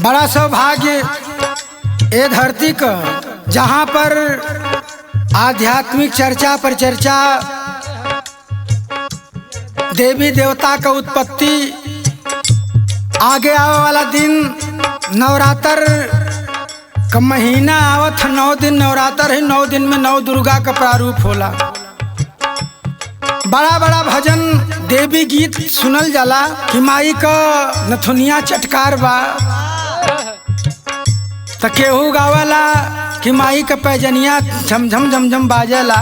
बड़ा सौभाग्य ए धरती का जहाँ पर आध्यात्मिक चर्चा पर चर्चा, देवी देवता का उत्पत्ति, आगे आने वाला दिन नवरात्र का महीना आवत, 9 दिन नवरात्र है। 9 दिन में 9 दुर्गा का प्रारूप होला। बड़ा बड़ा भजन देवी गीत सुनल जाला कि माई का नथुनिया चटकार बा, तो केहू गावला कि माई का पैजनिया झमझम झमझम बाजेला,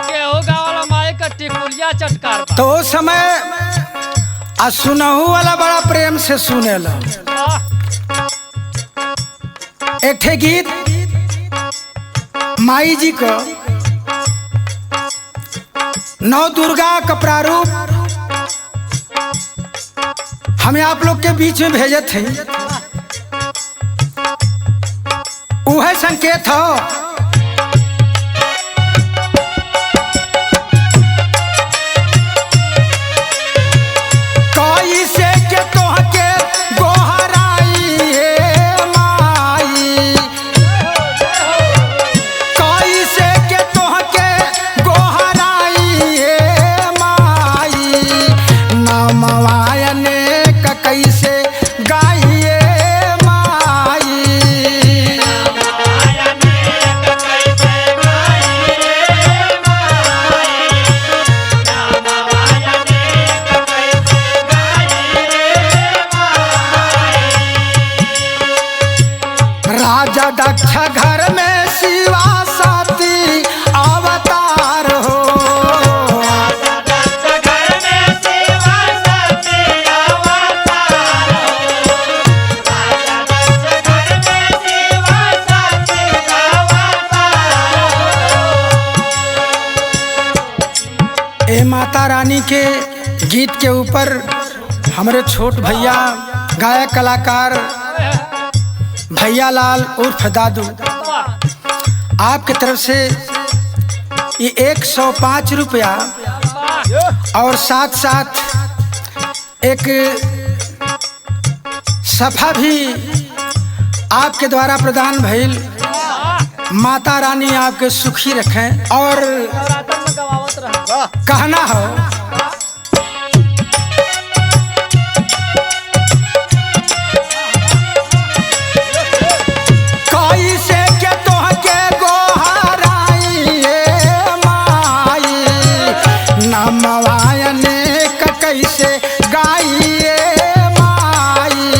केहू गावला माई का टिकुलिया चटकार बा। तो उस समय आ सुनहू वाला बड़ा प्रेम से सुनेला। एक ठे गीत माई जी को 9 दुर्गा का प्रारूप हमें आप लोग के बीच में भेजे थे। वह संकेत हो कैसे के तोहके गोहराई हे माई, कैसे के तोहके गोहराई हे माई, नामवायने का कैसे गाइए माई। राजा दक्ष घर में शिवा सती अवतार हो, ए माता रानी के गीत के ऊपर हमारे छोट भैया गायक कलाकार भैया लाल उर्फ दादू आपके तरफ से ये 105 रुपया और साथ साथ एक सफा भी आपके द्वारा प्रदान भइल। माता रानी आपके सुखी रखें। और कहना हो कैसे के तोहके गोहराई हे माई, नामवायने का कैसे गाइए माई।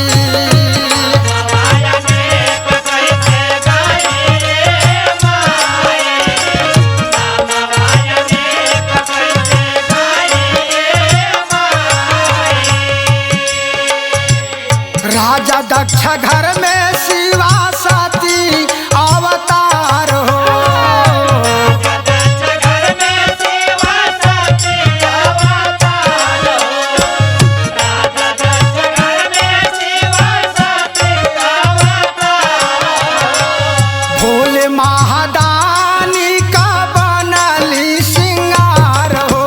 राजा दक्ष घर में शिवा सती अवतार हो, भोले महादानी का बनली सिंगार हो,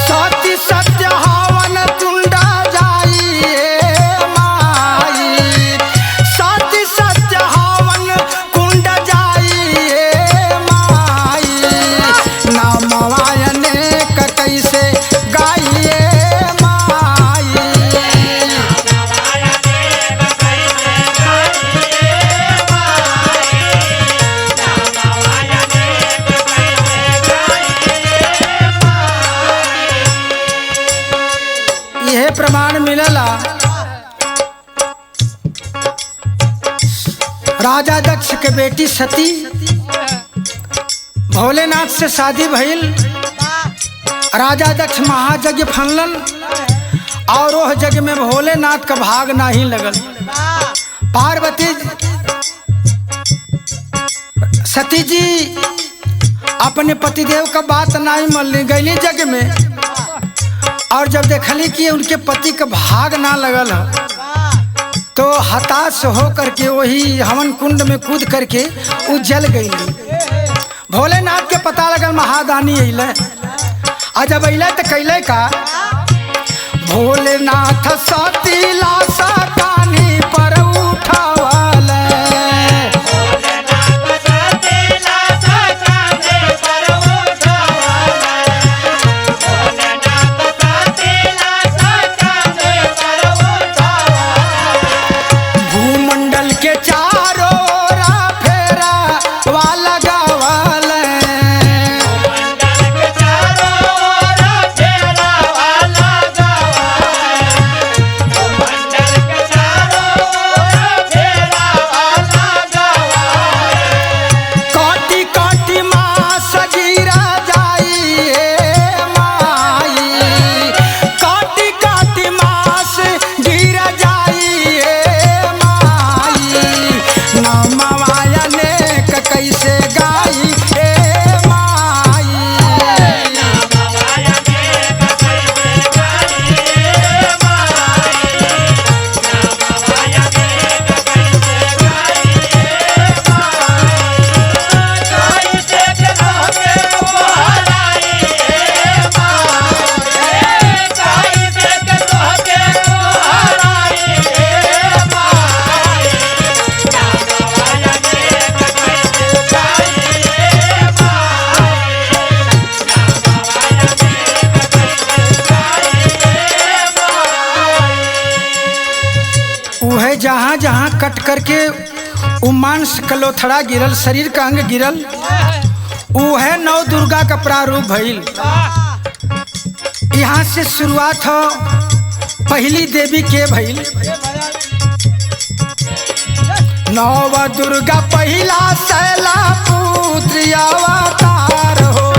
सती सत्य हवन कुंडा जाइए माई, सती सत्य हवन कुंड जाइए माई, नामवायने का कैसे गाइए माई। यह प्रमाण मिलला राजा दक्ष के बेटी सती भोलेनाथ से शादी भइल। राजा दक्ष महायज्ञ फनलन और वह यज्ञ में भोलेनाथ का भाग नहीं लगल। पार्वती सती जी अपने पतिदेव का बात नहीं मान गईली यज्ञ में, और जब देखली कि उनके पति का भाग ना लगल है तो हताश हो करके वही हवन कुंड में कूद करके वो जल गई। भोलेनाथ के पता लगल महादानी अइले। आ जब अइले तो कैले का भोलेनाथ सतीला सा कानी पर उठावले। भूमंडल के चारों ओर फेरा वाला गावले। काटी काटी मास गिरा जाई ए माई। काटी काटी मास गिरा जाई ए माई। नमवाया नेक कैसे गाई ए माई। उहे जहाँ जहाँ कट करके उ मांस कलोथड़ा गिरल, शरीर का अंग गिरल, उहे नौ दुर्गा का प्रारूप भइल। यहाँ से शुरुआत हो पहली देवी के भइल। नव दुर्गा पहला शैला पुत्री अवतार हो।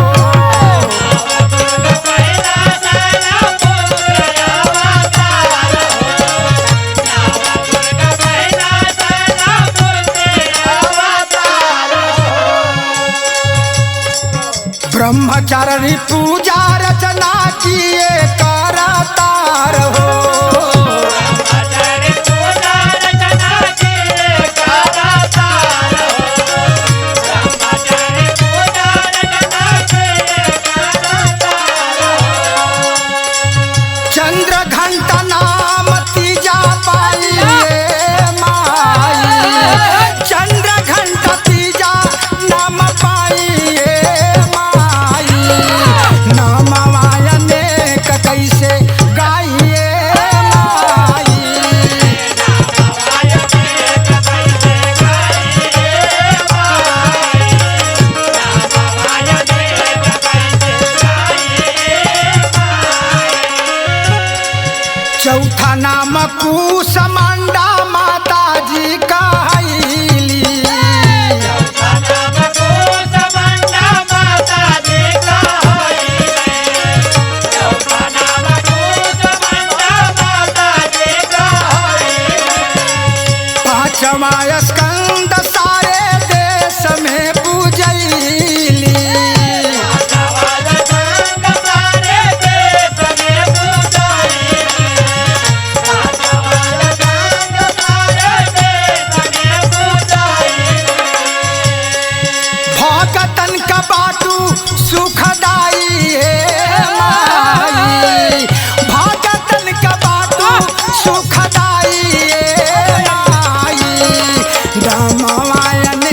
ब्रह्मचारी पूजा रचना किए करातार हो। चंद्र घंटा नाम तीजा पाई ए माई। चंद्र घंटा तीजा नाम पाई ए माई। नमवाया नेक कैसे गाई ए माई। चौथा नाम कुसमंडा माता जी कहली। पांचवा स्कंद सारे देश में पूजैली। भगतन का बाटू सुखदाई ए माई। भगतन का बाटू सुखदाई ए माई। रामायण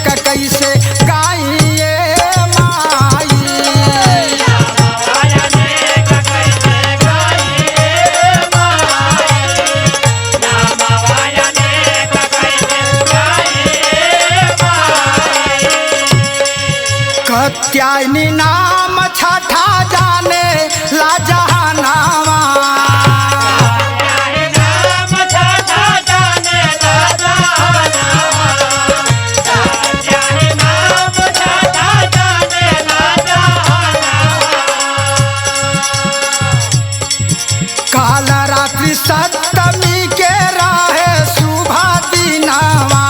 का कैसे गाई ए माई। कात्यायनी नाम छठा जाने ला जहानावा। काल रात्रि सप्तमी के राहे शुभ दिनावा।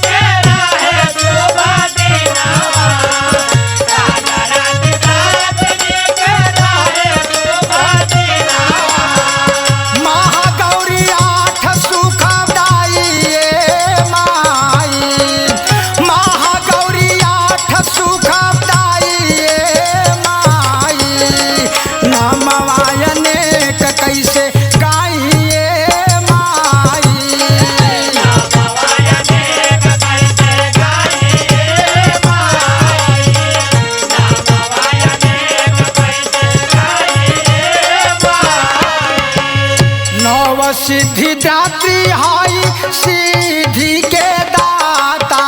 के राहे शुभ नव सिद्धि दात्री हाई सिद्धि के दाता